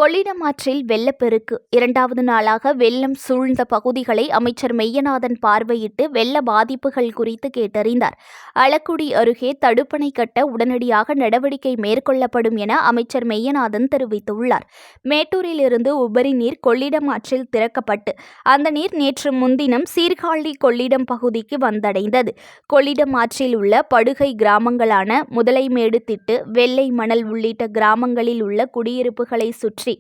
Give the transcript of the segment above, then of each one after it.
கொள்ளிடம் ஆற்றில் வெள்ளப்பெருக்கு இரண்டாவது நாளாக வெள்ளம் சூழ்ந்த பகுதிகளை அமைச்சர் மெய்யநாதன் பார்வையிட்டு வெள்ள பாதிப்புகள் குறித்து கேட்டறிந்தார். அளக்குடி அருகே தடுப்பணை கட்ட உடனடியாக நடவடிக்கை மேற்கொள்ளப்படும் என அமைச்சர் மெய்யநாதன் தெரிவித்துள்ளார். மேட்டூரிலிருந்து உபரி நீர் கொள்ளிடம் ஆற்றில் திறக்கப்பட்டு அந்த நீர் நேற்று முன்தினம் சீர்காழி கொள்ளிடம் பகுதிக்கு வந்தடைந்தது. கொள்ளிடம் ஆற்றில் உள்ள படுகை கிராமங்களான முதலைமேடு திட்டு, வெள்ளை மணல் உள்ளிட்ட கிராமங்களில் உள்ள குடியிருப்புகளை சுற்றி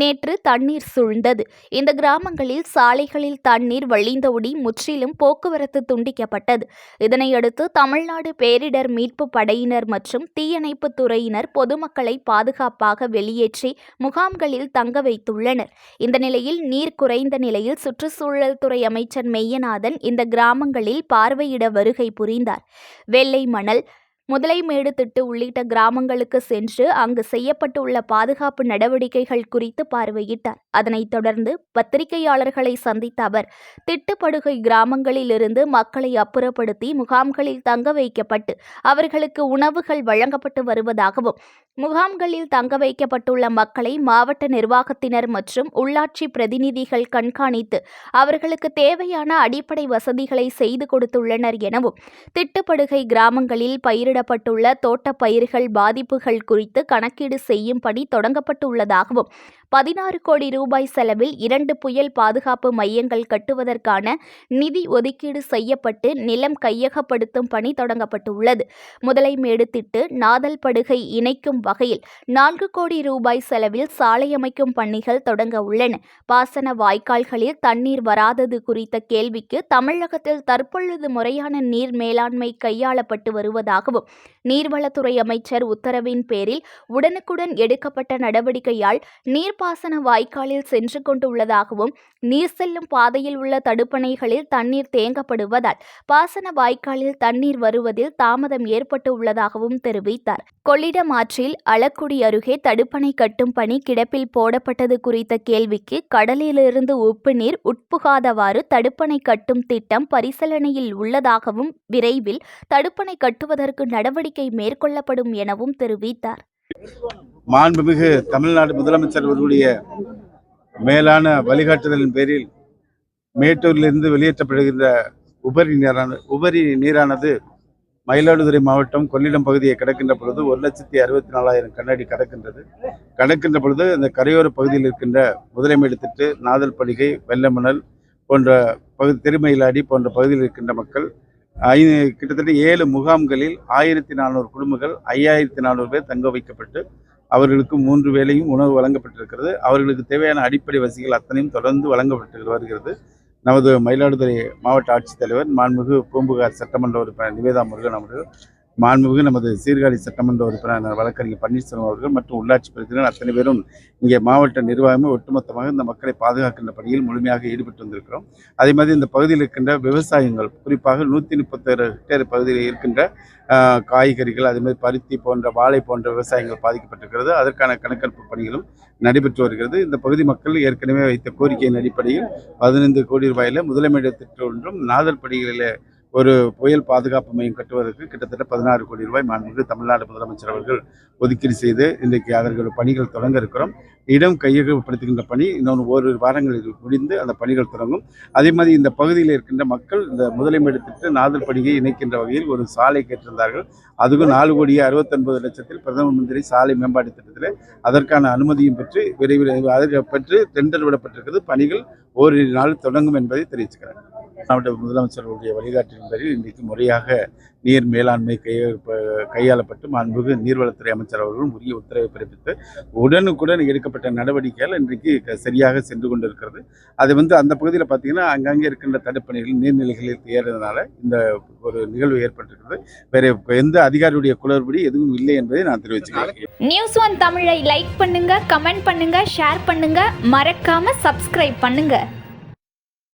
நேற்று தண்ணீர் சூழ்ந்தது. இந்த கிராமங்களில் சாலைகளில் தண்ணீர் வழிந்தோடி முற்றிலும் போக்குவரத்து துண்டிக்கப்பட்டது. இதனையடுத்து தமிழ்நாடு பேரிடர் மீட்பு படையினர் மற்றும் தீயணைப்பு துறையினர் பொதுமக்களை பாதுகாப்பாக வெளியேற்றி முகாம்களில் தங்க வைத்துள்ளனர். இந்த நிலையில் நீர் குறைந்த நிலையில் சுற்றுச்சூழல் துறை அமைச்சர் மெய்யநாதன் இந்த கிராமங்களில் பார்வையிட வருகை புரிந்தார். வெள்ளை மணல், முதலைமேடு திட்டு உள்ளிட்ட கிராமங்களுக்கு சென்று அங்கு செய்யப்பட்டுள்ள பாதுகாப்பு நடவடிக்கைகள் குறித்து பார்வையிட்டார். அதனைத் தொடர்ந்து பத்திரிகையாளர்களை சந்தித்த அவர் திட்டுப்படுகை கிராமங்களில் இருந்து மக்களை அப்புறப்படுத்தி முகாம்களில் தங்க வைக்கப்பட்டு அவர்களுக்கு உணவுகள் வழங்கப்பட்டு வருவதாகவும், முகாம்களில் தங்க வைக்கப்பட்டுள்ள மக்களை மாவட்ட நிர்வாகத்தினர் மற்றும் உள்ளாட்சி பிரதிநிதிகள் கண்காணித்து அவர்களுக்கு தேவையான அடிப்படை வசதிகளை செய்து கொடுத்துள்ளனர் எனவும், திட்டுப்படுகை கிராமங்களில் பயிரிடப்பட்டுள்ள தோட்டப் பயிர்கள் பாதிப்புகள் குறித்து கணக்கீடு செய்யும் பணி தொடங்கப்பட்டுள்ளதாகவும், 16 கோடி ரூபாய் செலவில் 2 புயல் பாதுகாப்பு மையங்கள் கட்டுவதற்கான நிதி ஒதுக்கீடு செய்யப்பட்டு நிலம் கையகப்படுத்தும் பணி தொடங்கப்பட்டுள்ளது. முதலைமேடு திட்டு நாதல்படுகை இணைக்கும் வகையில் 4 கோடி ரூபாய் செலவில் சாலை அமைக்கும் பணிகள் தொடங்க உள்ளன. பாசன வாய்க்கால்களில் தண்ணீர் வராதது குறித்த கேள்விக்கு தமிழகத்தில் தற்பொழுது முறையான நீர் மேலாண்மை கையாளப்பட்டு வருவதாகவும், நீர்வளத்துறை அமைச்சர் உத்தரவின் பேரில் உடனுக்குடன் எடுக்கப்பட்ட நடவடிக்கையால் நீர்ப்பாசன வாய்க்காலில் சென்று கொண்டுள்ளதாகவும், நீர் செல்லும் பாதையில் உள்ள தடுப்பணைகளில் தண்ணீர் தேங்கப்படுவதால் பாசன வாய்க்காலில் தண்ணீர் வருவதில் தாமதம் ஏற்பட்டு உள்ளதாகவும் தெரிவித்தார். கொள்ளிடம் ஆற்றில் அளக்குடி அருகே தடுப்பணை கட்டும் பணி கிடப்பில் போடப்பட்டது குறித்த கேள்விக்கு கடலிலிருந்து உப்பு நீர் உட்புகாதவாறு தடுப்பணை கட்டும் திட்டம் பரிசீலனையில் உள்ளதாகவும், விரைவில் தடுப்பணை கட்டுவதற்கு நடவடிக்கை மேற்கொள்ளப்படும் எனவும் தெரிவித்தார். மாண்புமிகு தமிழ்நாடு முதலமைச்சர் அவர்களுடைய மேலான வழிகாட்டுதலின் பேரில் மேட்டூரிலிருந்து வெளியேற்றப்படுகின்ற உபரி நீரானது மயிலாடுதுறை மாவட்டம் கொள்ளிடம் பகுதியை கடக்கின்ற பொழுது 1,64,000 கண்ணாடி கடக்கின்ற பொழுது அந்த கரையோர பகுதியில் இருக்கின்ற முதலைமேடு திட்டு, நாதல்படுகை, வெள்ளமணல் போன்ற பகுதி, திருமயிலாடி போன்ற பகுதியில் இருக்கின்ற மக்கள் கிட்டத்தட்ட 7 முகாம்களில் 1400 குடும்பங்கள் 5400 பேர் தங்க வைக்கப்பட்டு அவர்களுக்கு 3 வேளையும் உணவு வழங்கப்பட்டிருக்கிறது. அவர்களுக்கு தேவையான அடிப்படை வசதிகள் அத்தனையும் தொடர்ந்து வழங்கப்பட்டு வருகிறது. நமது மயிலாடுதுறை மாவட்ட ஆட்சித்தலைவர் மாண்புமிகு பூம்புகார் சட்டமன்ற உறுப்பினர் நிவேதா முருகன் அவர்கள், மாண்புமிகு நமது சீர்காழி சட்டமன்ற உறுப்பினர் வழக்கறிஞர் பன்னீர்செல்வம் அவர்கள் மற்றும் உள்ளாட்சி பிரதிநிதிகள் அத்தனை பேரும் இங்கே மாவட்ட நிர்வாகமே ஒட்டுமொத்தமாக இந்த மக்களை பாதுகாக்கின்ற பணியில் முழுமையாக ஈடுபட்டு வந்திருக்கிறோம். அதே மாதிரி இந்த பகுதியில் இருக்கின்ற விவசாயங்கள், குறிப்பாக 136 ஹெக்டேர் பகுதியில் இருக்கின்ற காய்கறிகள், அதே மாதிரி பருத்தி போன்ற, வாழை போன்ற விவசாயங்கள் பாதிக்கப்பட்டிருக்கிறது. அதற்கான கணக்கெடுப்பு பணிகளும் நடைபெற்று வருகிறது. இந்த பகுதி மக்கள் ஏற்கனவே வைத்த கோரிக்கையின் அடிப்படையில் 15 கோடி ரூபாயில் முதலமைச்சர் திட்டம் ஒன்றும், நாதல்படிகளில் ஒரு புயல் பாதுகாப்பு மையம் கட்டுவதற்கு கிட்டத்தட்ட 16 கோடி ரூபாய் மாண்புமிகு தமிழ்நாடு முதலமைச்சர் அவர்கள் ஒதுக்கீடு செய்து இன்றைக்கு அதற்கான பணிகள் தொடங்க இருக்கிறோம். இடம் கையகப்படுத்துகின்ற பணி இன்னொன்று 1 வாரங்களில் முடிந்து அந்த பணிகள் தொடங்கும். அதே மாதிரி இந்த பகுதியில் இருக்கின்ற மக்கள் இந்த முதலைமேடு திட்டு, நாதல்படியை இணைக்கின்ற வகையில் ஒரு சாலை கேட்டிருந்தார்கள். அதுவும் 4,69,00,000 பிரதம மந்திரி சாலை மேம்பாட்டு திட்டத்தில் அதற்கான அனுமதியும் பெற்று விரைவில் அதற்கு பெற்று டெண்டர் விடப்பட்டிருக்கிறது. பணிகள் ஓரிரு நாள் தொடங்கும் என்பதை தெரிவிச்சுக்கிறேன். மாவட்ட முதலமைச்சர்களுடைய வழிகாட்டின் பேரில் இன்றைக்கு முறையாக நீர் மேலாண்மை கையாளப்பட்டு மாண்புமிகு நீர்வளத்துறை அமைச்சர் அவர்களும் உரிய உத்தரவை பிறப்பித்து உடனுக்குடன் எடுக்கப்பட்ட நடவடிக்கைகள் இன்றைக்கு சரியாக சென்று கொண்டிருக்கிறது. அது அந்த பகுதியில் பார்த்தீங்கன்னா அங்கங்கே இருக்கின்ற தடுப்பணைகள் நீர்நிலைகளில் ஏறதுனால இந்த ஒரு நிகழ்வு ஏற்பட்டிருக்கிறது. வேற எந்த அதிகாரியுடைய குளறுபடி எதுவும் இல்லை என்பதை நான் தெரிவிச்சுக்கிறேன். News1 தமிழை லைக் பண்ணுங்க, கமெண்ட் பண்ணுங்க, ஷேர் பண்ணுங்க, மறக்காம சப்ஸ்கிரைப் பண்ணுங்க.